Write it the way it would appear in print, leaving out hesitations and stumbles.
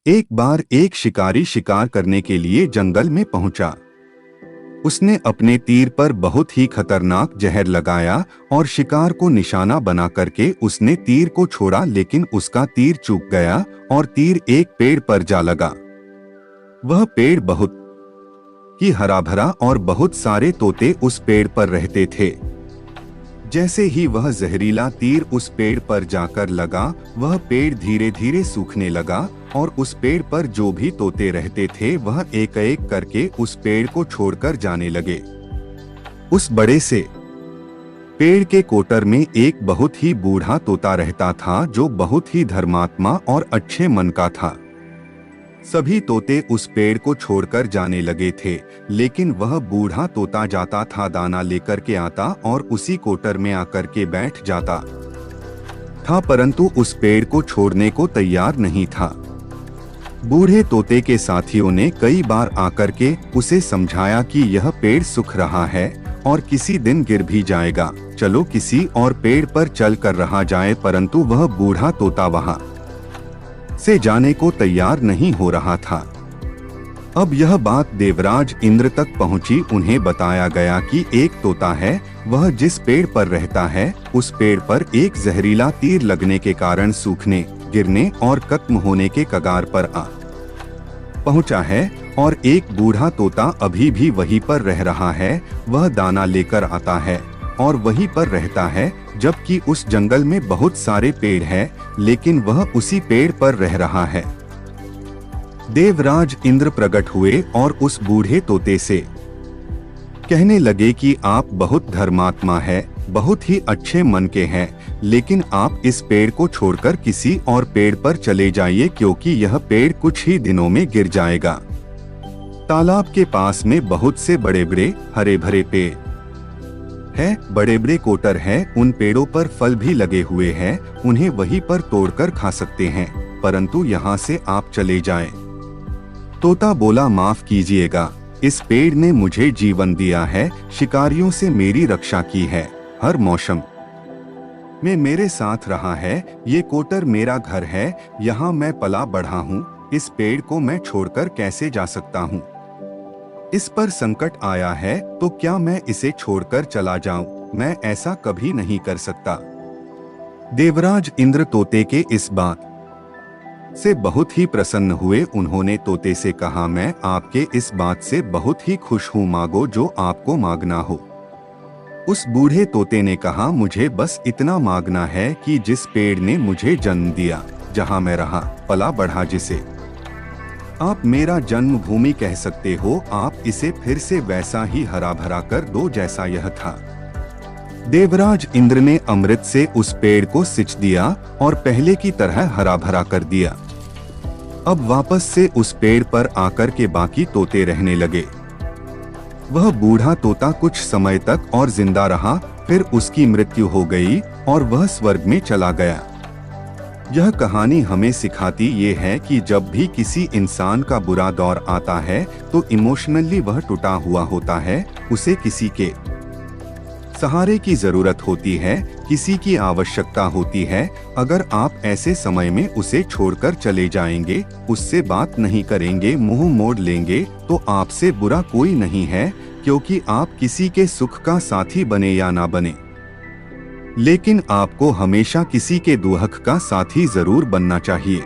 एक बार एक शिकारी शिकार करने के लिए जंगल में पहुंचा। उसने अपने तीर पर बहुत ही खतरनाक जहर लगाया और शिकार को निशाना बना करके उसने तीर को छोड़ा, लेकिन उसका तीर चूक गया और तीर एक पेड़ पर जा लगा। वह पेड़ बहुत ही हरा भरा और बहुत सारे तोते उस पेड़ पर रहते थे। जैसे ही वह जहरीला तीर उस पेड़ पर जाकर लगा, वह पेड़ धीरे धीरे सूखने लगा और उस पेड़ पर जो भी तोते रहते थे वह एक एक करके उस पेड़ को छोड़कर जाने लगे। उस बड़े से पेड़ के कोटर में एक बहुत ही बूढ़ा तोता रहता था जो बहुत ही धर्मात्मा और अच्छे मन का था। सभी तोते उस पेड़ को छोड़कर जाने लगे थे, लेकिन वह बूढ़ा तोता जाता था, दाना लेकर के आता और उसी कोटर में आकर के बैठ जाता था, परंतु उस पेड़ को छोड़ने को तैयार नहीं था। बूढ़े तोते के साथियों ने कई बार आकर के उसे समझाया कि यह पेड़ सूख रहा है और किसी दिन गिर भी जाएगा, चलो किसी और पेड़ पर चल कर रहा जाए, परंतु वह बूढ़ा तोता वहां से जाने को तैयार नहीं हो रहा था। अब यह बात देवराज इंद्र तक पहुंची। उन्हें बताया गया कि एक तोता है, वह जिस पेड़ पर रहता है उस पेड़ पर एक जहरीला तीर लगने के कारण सूखने, गिरने और खत्म होने के कगार पर आ पहुंचा है, और एक बूढ़ा तोता अभी भी वहीं पर रह रहा है। वह दाना लेकर आता है और वहीं पर रहता है, जबकि उस जंगल में बहुत सारे पेड़ हैं, लेकिन वह उसी पेड़ पर रह रहा है। देवराज इंद्र प्रकट हुए और उस बूढ़े तोते से कहने लगे कि आप बहुत धर्मात्मा है, बहुत ही अच्छे मन के हैं, लेकिन आप इस पेड़ को छोड़कर किसी और पेड़ पर चले जाइए, क्योंकि यह पेड़ कुछ ही दिनों में गिर जाएगा। तालाब के पास में बहुत से बड़े बड़े हरे भरे पेड़ है, बड़े बड़े कोटर है, उन पेड़ों पर फल भी लगे हुए हैं, उन्हें वहीं पर तोड़कर खा सकते हैं, परंतु यहाँ से आप चले जाएं। तोता बोला, माफ कीजिएगा, इस पेड़ ने मुझे जीवन दिया है, शिकारियों से मेरी रक्षा की है, हर मौसम में मेरे साथ रहा है, ये कोटर मेरा घर है, यहाँ मैं पला बढ़ा हूँ, इस पेड़ को मैं छोड़कर कैसे जा सकता हूँ? इस पर संकट आया है तो क्या मैं इसे छोड़कर चला जाऊं? मैं ऐसा कभी नहीं कर सकता। देवराज इंद्र तोते के इस बात से बहुत ही प्रसन्न हुए। उन्होंने तोते से कहा, मैं आपके इस बात से बहुत ही खुश हूँ, मांगो जो आपको मांगना हो। उस बूढ़े तोते ने कहा, मुझे बस इतना मांगना है कि जिस पेड़ ने मुझे जन्म दिया, जहाँ मैं रहा पला बढ़ा, जिसे आप मेरा जन्मभूमि कह सकते हो, आप इसे फिर से वैसा ही हरा भरा कर दो जैसा यह था। देवराज इंद्र ने अमृत से उस पेड़ को सिंच दिया और पहले की तरह हरा भरा कर दिया। अब वापस से उस पेड़ पर आकर के बाकी तोते रहने लगे। वह बूढ़ा तोता कुछ समय तक और जिंदा रहा, फिर उसकी मृत्यु हो गई और वह स्वर्ग में चला गया। यह कहानी हमें सिखाती ये है कि जब भी किसी इंसान का बुरा दौर आता है तो इमोशनली वह टूटा हुआ होता है, उसे किसी के सहारे की जरूरत होती है, किसी की आवश्यकता होती है। अगर आप ऐसे समय में उसे छोड़कर चले जाएंगे, उससे बात नहीं करेंगे, मुंह मोड़ लेंगे, तो आपसे बुरा कोई नहीं है, क्योंकि आप किसी के सुख का साथी बने या ना बने, लेकिन आपको हमेशा किसी के दुख का साथी जरूर बनना चाहिए।